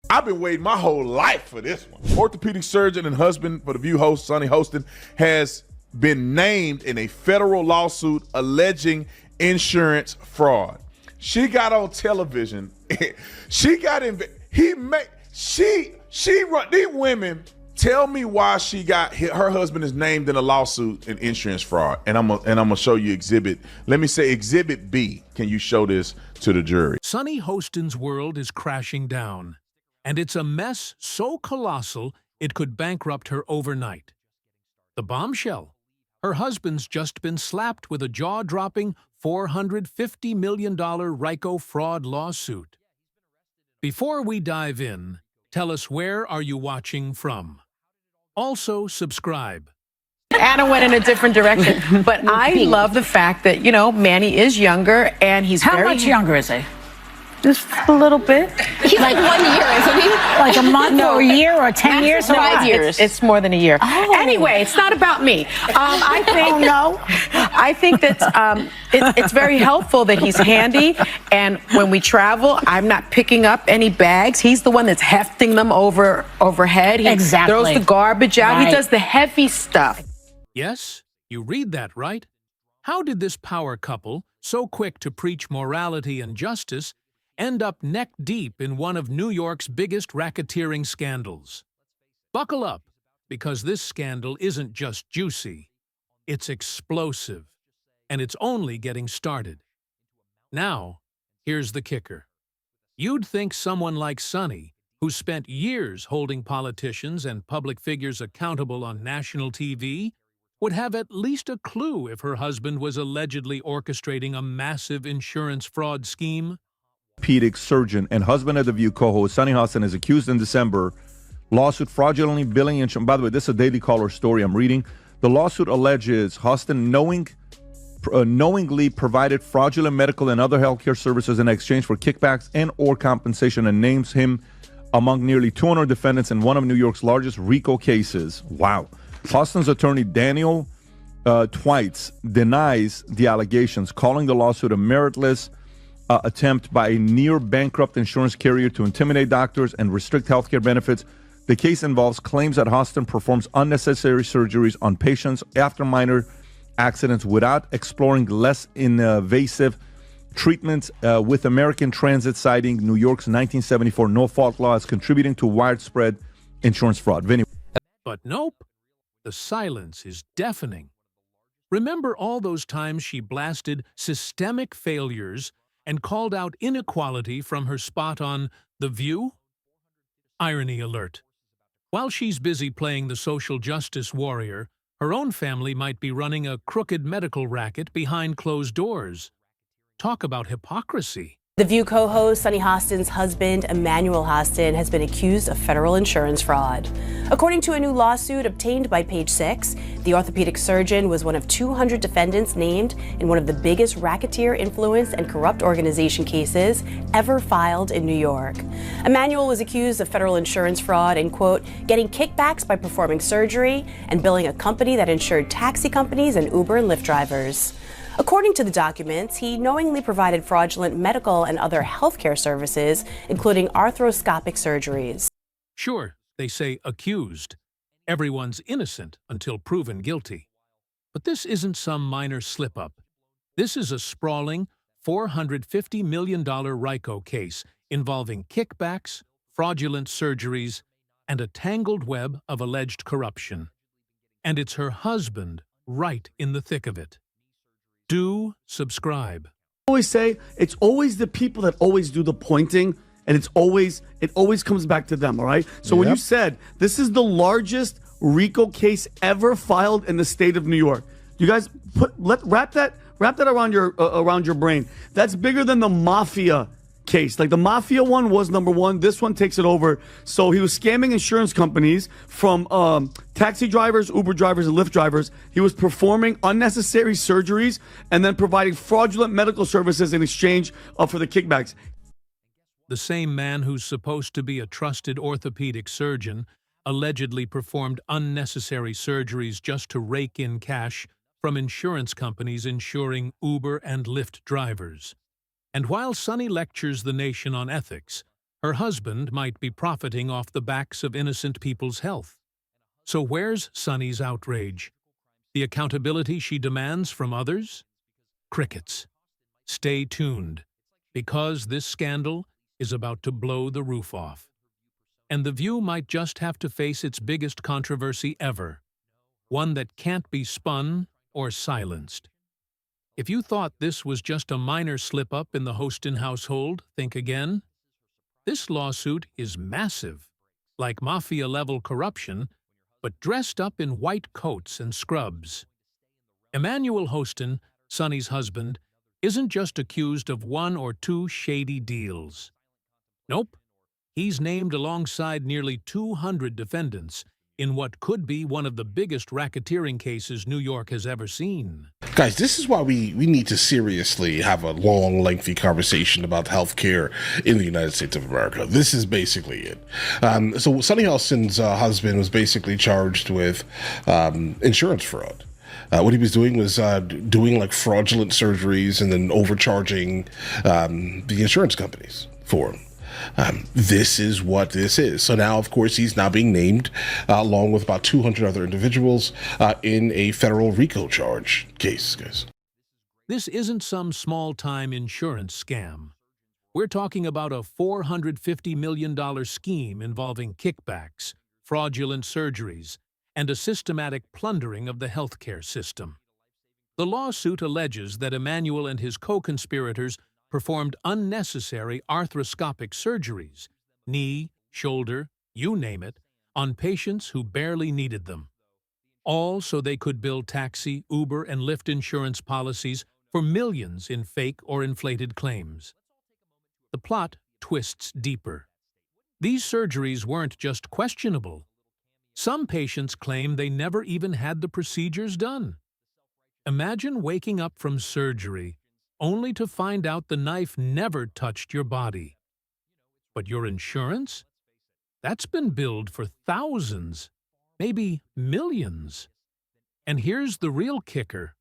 I've been waiting my whole life for this one. Orthopedic surgeon and husband for the View host, Sonny Hostin, has been named in a federal lawsuit alleging insurance fraud. She got on television. She run these women. Tell me why her husband is named in a lawsuit in insurance fraud. And I'm gonna show you exhibit. Let me say exhibit B. Can you show this to the jury? Sonny Hostin's world is crashing down, and it's a mess so colossal it could bankrupt her overnight. The bombshell: her husband's just been slapped with a jaw-dropping $450 million RICO fraud lawsuit. Before we dive in, tell us, where are you watching from? Also, subscribe. Anna went in a different direction, but I love the fact that, Manny is younger and he's How much younger is he? Just a little bit. He's like 1 year, isn't he? Like a month or a year or 10 years? 5 years. It's more than a year. Oh. Anyway, it's not about me. I think. Oh, no. I think that it's very helpful that he's handy, and when we travel, I'm not picking up any bags. He's the one that's hefting them overhead. He Exactly. throws the garbage out. Right. He does the heavy stuff. Yes, you read that right. How did this power couple, so quick to preach morality and justice, end up neck-deep in one of New York's biggest racketeering scandals? Buckle up, because this scandal isn't just juicy. It's explosive, and it's only getting started. Now, here's the kicker. You'd think someone like Sonny, who spent years holding politicians and public figures accountable on national TV, would have at least a clue if her husband was allegedly orchestrating a massive insurance fraud scheme. Orthopedic surgeon and husband of the View co-host Sonny Hostin is accused in December lawsuit fraudulently billing insurance. By the way, this is a Daily Caller story I'm reading. The lawsuit alleges Hostin knowingly provided fraudulent medical and other healthcare services in exchange for kickbacks and or compensation, and names him among nearly 200 defendants in one of New York's largest RICO cases. Wow. Hostin's attorney Daniel Twites denies the allegations, calling the lawsuit a meritless attempt by a near-bankrupt insurance carrier to intimidate doctors and restrict healthcare benefits. The case involves claims that Hostin performs unnecessary surgeries on patients after minor accidents without exploring less invasive treatments, with American Transit citing New York's 1974 no-fault law as contributing to widespread insurance fraud. Vinny. But nope, the silence is deafening. Remember all those times she blasted systemic failures and called out inequality from her spot on The View? Irony alert. While she's busy playing the social justice warrior, her own family might be running a crooked medical racket behind closed doors. Talk about hypocrisy. The View co-host Sonny Hostin's husband, Emmanuel Hostin, has been accused of federal insurance fraud. According to a new lawsuit obtained by Page Six, the orthopedic surgeon was one of 200 defendants named in one of the biggest racketeer influenced and corrupt organization cases ever filed in New York. Emmanuel was accused of federal insurance fraud and, quote, getting kickbacks by performing surgery and billing a company that insured taxi companies and Uber and Lyft drivers. According to the documents, he knowingly provided fraudulent medical and other healthcare services, including arthroscopic surgeries. Sure, they say accused. Everyone's innocent until proven guilty. But this isn't some minor slip-up. This is a sprawling $450 million RICO case involving kickbacks, fraudulent surgeries, and a tangled web of alleged corruption. And it's her husband right in the thick of it. Do subscribe. I always say it's always the people that always do the pointing, and it always comes back to them. All right. So when you said this is the largest RICO case ever filed in the state of New York, you guys wrap that around your brain. That's bigger than the mafia case. Like the mafia one was number one. This one takes it over. So he was scamming insurance companies from taxi drivers, Uber drivers, and Lyft drivers. He was performing unnecessary surgeries and then providing fraudulent medical services in exchange for the kickbacks. The same man who's supposed to be a trusted orthopedic surgeon allegedly performed unnecessary surgeries just to rake in cash from insurance companies insuring Uber and Lyft drivers. And while Sonny lectures the nation on ethics, Her husband might be profiting off the backs of innocent people's health. So where's Sunny's outrage? The accountability she demands from others? Crickets. Stay tuned, because this scandal is about to blow the roof off. And The View might just have to face its biggest controversy ever, one that can't be spun or silenced. If you thought this was just a minor slip-up in the Hostin household, think again. This lawsuit is massive, like mafia-level corruption, but dressed up in white coats and scrubs. Emmanuel Hostin, Sunny's husband, isn't just accused of one or two shady deals. Nope, he's named alongside nearly 200 defendants in what could be one of the biggest racketeering cases New York has ever seen. Guys, this is why we need to seriously have a long, lengthy conversation about healthcare in the United States of America. This is basically it. So Sunny Hostin's husband was basically charged with insurance fraud. What he was doing was doing like fraudulent surgeries and then overcharging the insurance companies for him. This is what this is. So now, of course, he's now being named along with about 200 other individuals in a federal RICO charge case, guys. This isn't some small-time insurance scam. We're talking about a $450 million scheme involving kickbacks, fraudulent surgeries, and a systematic plundering of the healthcare system. The lawsuit alleges that Emmanuel and his co-conspirators performed unnecessary arthroscopic surgeries, knee, shoulder, you name it, on patients who barely needed them. All so they could bill taxi, Uber, and Lyft insurance policies for millions in fake or inflated claims. The plot twists deeper. These surgeries weren't just questionable. Some patients claim they never even had the procedures done. Imagine waking up from surgery only to find out the knife never touched your body. But your insurance? That's been billed for thousands, maybe millions. And here's the real kicker.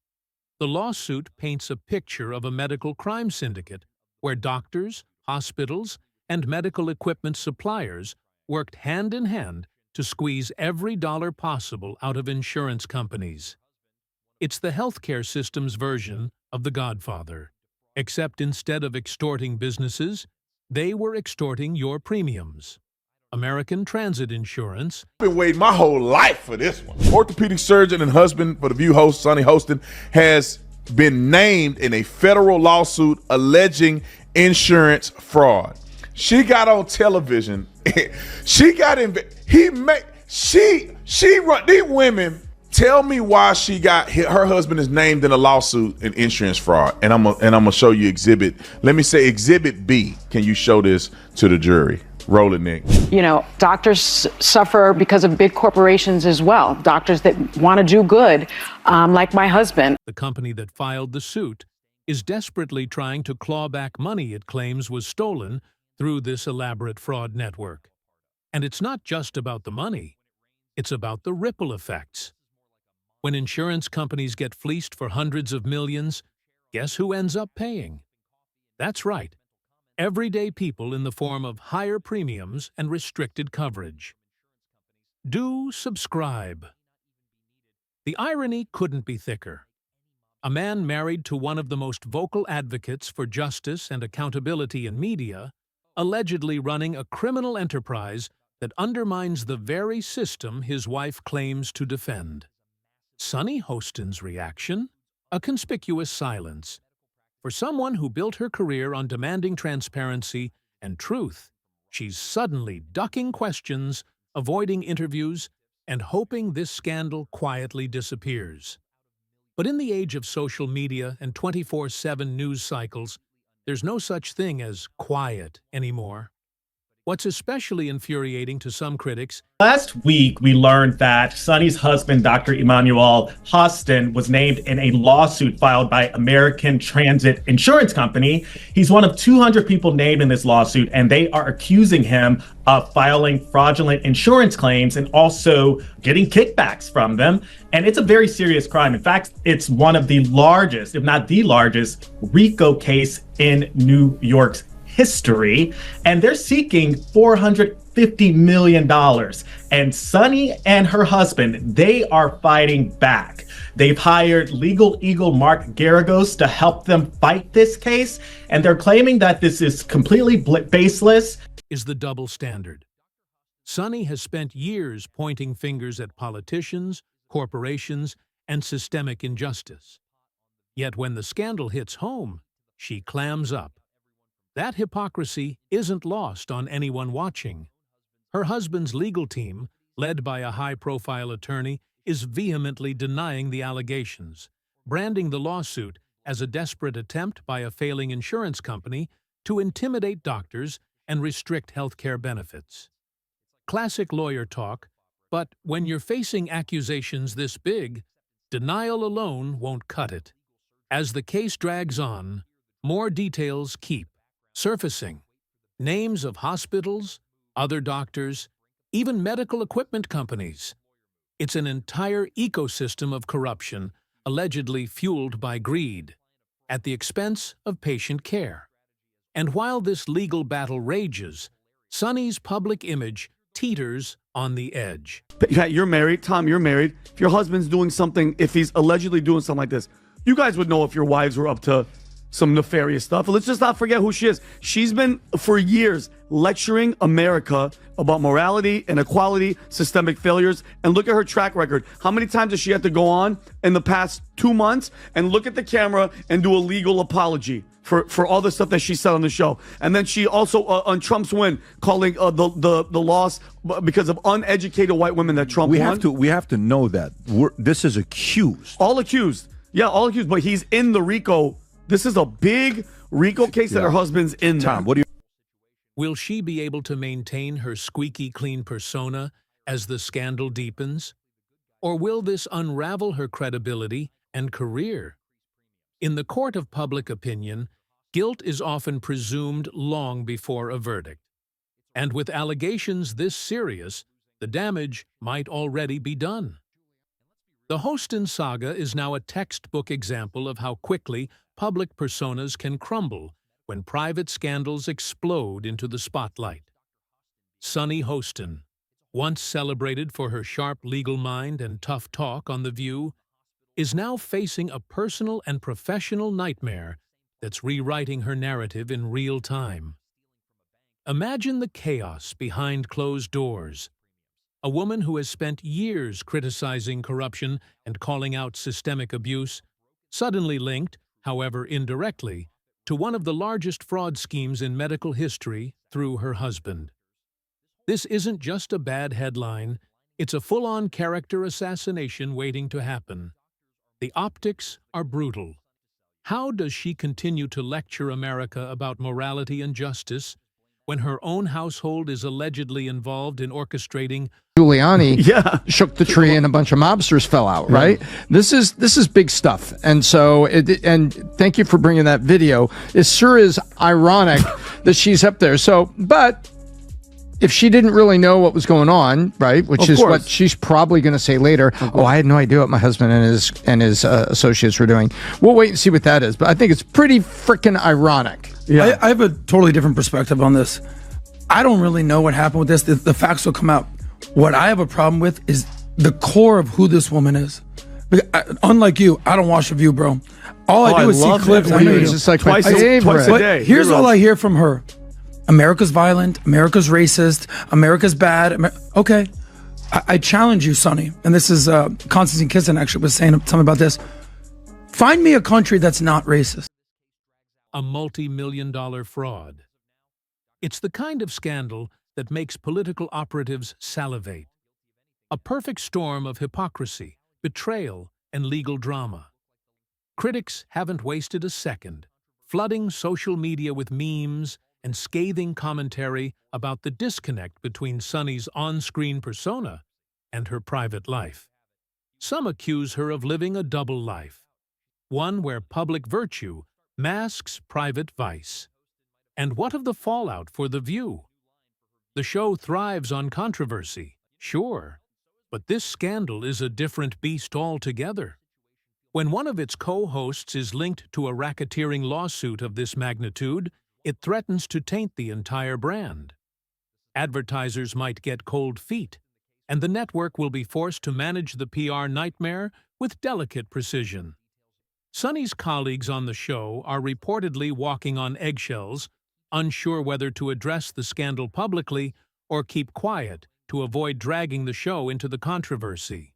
The lawsuit paints a picture of a medical crime syndicate where doctors, hospitals, and medical equipment suppliers worked hand in hand to squeeze every dollar possible out of insurance companies. It's the healthcare system's version of The Godfather, except instead of extorting businesses, they were extorting your premiums. American Transit Insurance. I've been waiting my whole life for this one. Orthopedic surgeon and husband for The View host, Sunny Hostin, has been named in a federal lawsuit alleging insurance fraud. She got on television. She got in. She run these women. Tell me why her husband is named in a lawsuit in insurance fraud, and I'm gonna show you exhibit. Let me say exhibit B. Can you show this to the jury? Roll it, Nick. You know, doctors suffer because of big corporations as well. Doctors that want to do good, like my husband. The company that filed the suit is desperately trying to claw back money it claims was stolen through this elaborate fraud network. And it's not just about the money. It's about the ripple effects. When insurance companies get fleeced for hundreds of millions, guess who ends up paying? That's right, everyday people in the form of higher premiums and restricted coverage. Do subscribe. The irony couldn't be thicker. A man married to one of the most vocal advocates for justice and accountability in media, allegedly running a criminal enterprise that undermines the very system his wife claims to defend. Sunny Hostin's reaction? A conspicuous silence. For someone who built her career on demanding transparency and truth, she's suddenly ducking questions, avoiding interviews, and hoping this scandal quietly disappears. But in the age of social media and 24/7 news cycles, there's no such thing as quiet anymore. What's especially infuriating to some critics. Last week, we learned that Sunny's husband, Dr. Emmanuel Hostin, was named in a lawsuit filed by American Transit Insurance Company. He's one of 200 people named in this lawsuit, and they are accusing him of filing fraudulent insurance claims and also getting kickbacks from them. And it's a very serious crime. In fact, it's one of the largest, if not the largest, RICO case in New York's history, and they're seeking $450 million. And Sunny and her husband, they are fighting back. They've hired legal eagle Mark Garagos to help them fight this case, and they're claiming that this is completely baseless. Is the double standard. Sunny has spent years pointing fingers at politicians, corporations, and systemic injustice. Yet when the scandal hits home, she clams up. That hypocrisy isn't lost on anyone watching. Her husband's legal team, led by a high-profile attorney, is vehemently denying the allegations, branding the lawsuit as a desperate attempt by a failing insurance company to intimidate doctors and restrict healthcare benefits. Classic lawyer talk, but when you're facing accusations this big, denial alone won't cut it. As the case drags on, more details keep surfacing. Names of hospitals, other doctors, even medical equipment companies. It's an entire ecosystem of corruption, allegedly fueled by greed, at the expense of patient care. And while this legal battle rages, Sunny's public image teeters on the edge. Yeah, you're married. Tom, you're married. If your husband's doing something, if he's allegedly doing something like this, you guys would know if your wives were up to some nefarious stuff. Let's just not forget who she is. She's been, for years, lecturing America about morality, inequality, systemic failures, and look at her track record. How many times has she had to go on in the past 2 months and look at the camera and do a legal apology for all the stuff that she said on the show? And then she also, on Trump's win, calling the loss because of uneducated white women that Trump won. We have to know that. This is accused. All accused. Yeah, all accused. But he's in the RICO. This is a big RICO case that her husband's in there. Tom, what do you... Will she be able to maintain her squeaky clean persona as the scandal deepens? Or will this unravel her credibility and career? In the court of public opinion, guilt is often presumed long before a verdict. And with allegations this serious, the damage might already be done. The Hostin saga is now a textbook example of how quickly public personas can crumble when private scandals explode into the spotlight. Sunny Hostin, once celebrated for her sharp legal mind and tough talk on The View, is now facing a personal and professional nightmare that's rewriting her narrative in real time. Imagine the chaos behind closed doors. A woman who has spent years criticizing corruption and calling out systemic abuse, suddenly linked, however indirectly, to one of the largest fraud schemes in medical history through her husband. This isn't just a bad headline, it's a full-on character assassination waiting to happen. The optics are brutal. How does she continue to lecture America about morality and justice when her own household is allegedly involved in orchestrating Giuliani shook the tree and a bunch of mobsters fell out, right? This is big stuff. And so, and thank you for bringing that video. It sure is ironic that she's up there. So, but if she didn't really know what was going on, right, which is what she's probably going to say later, oh, I had no idea what my husband and his associates were doing. We'll wait and see what that is. But I think it's pretty freaking ironic. Yeah. I have a totally different perspective on this. I don't really know what happened with this. The facts will come out. What I have a problem with is the core of who this woman is. Unlike you, I don't watch The View, bro. All I do is see clips. I know it's just like twice a day. Here's all I hear from her. America's violent. America's racist. America's bad. Okay. I challenge you, Sonny. And this is Konstantin Kisin actually was saying something about this. Find me a country that's not racist. A multi-million-dollar fraud. It's the kind of scandal that makes political operatives salivate. A perfect storm of hypocrisy, betrayal, and legal drama. Critics haven't wasted a second, flooding social media with memes and scathing commentary about the disconnect between Sunny's on-screen persona and her private life. Some accuse her of living a double life, one where public virtue masks private vice. And what of the fallout for The View? The show thrives on controversy, sure, but this scandal is a different beast altogether. When one of its co-hosts is linked to a racketeering lawsuit of this magnitude, it threatens to taint the entire brand. Advertisers might get cold feet, and the network will be forced to manage the PR nightmare with delicate precision. Sunny's colleagues on the show are reportedly walking on eggshells, unsure whether to address the scandal publicly or keep quiet to avoid dragging the show into the controversy.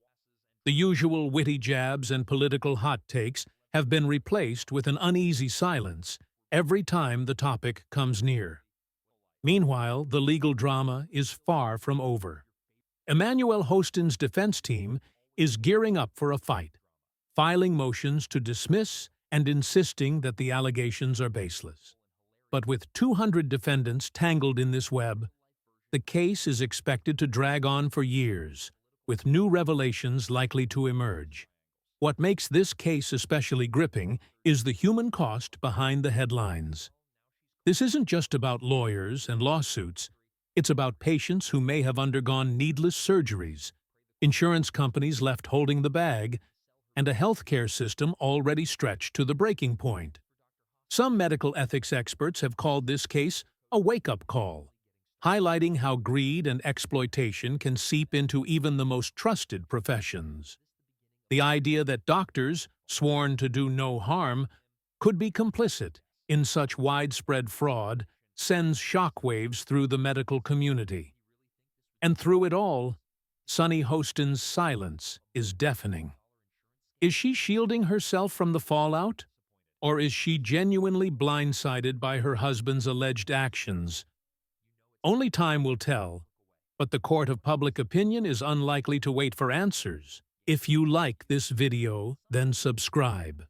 The usual witty jabs and political hot takes have been replaced with an uneasy silence every time the topic comes near. Meanwhile, the legal drama is far from over. Emmanuel Hostin's defense team is gearing up for a fight, filing motions to dismiss and insisting that the allegations are baseless. But with 200 defendants tangled in this web, the case is expected to drag on for years, with new revelations likely to emerge. What makes this case especially gripping is the human cost behind the headlines. This isn't just about lawyers and lawsuits. It's about patients who may have undergone needless surgeries, insurance companies left holding the bag, and a healthcare system already stretched to the breaking point. Some medical ethics experts have called this case a wake-up call, highlighting how greed and exploitation can seep into even the most trusted professions. The idea that doctors, sworn to do no harm, could be complicit in such widespread fraud sends shockwaves through the medical community. And through it all, Sunny Hostin's silence is deafening. Is she shielding herself from the fallout? Or is she genuinely blindsided by her husband's alleged actions? Only time will tell, but the court of public opinion is unlikely to wait for answers. If you like this video, then subscribe.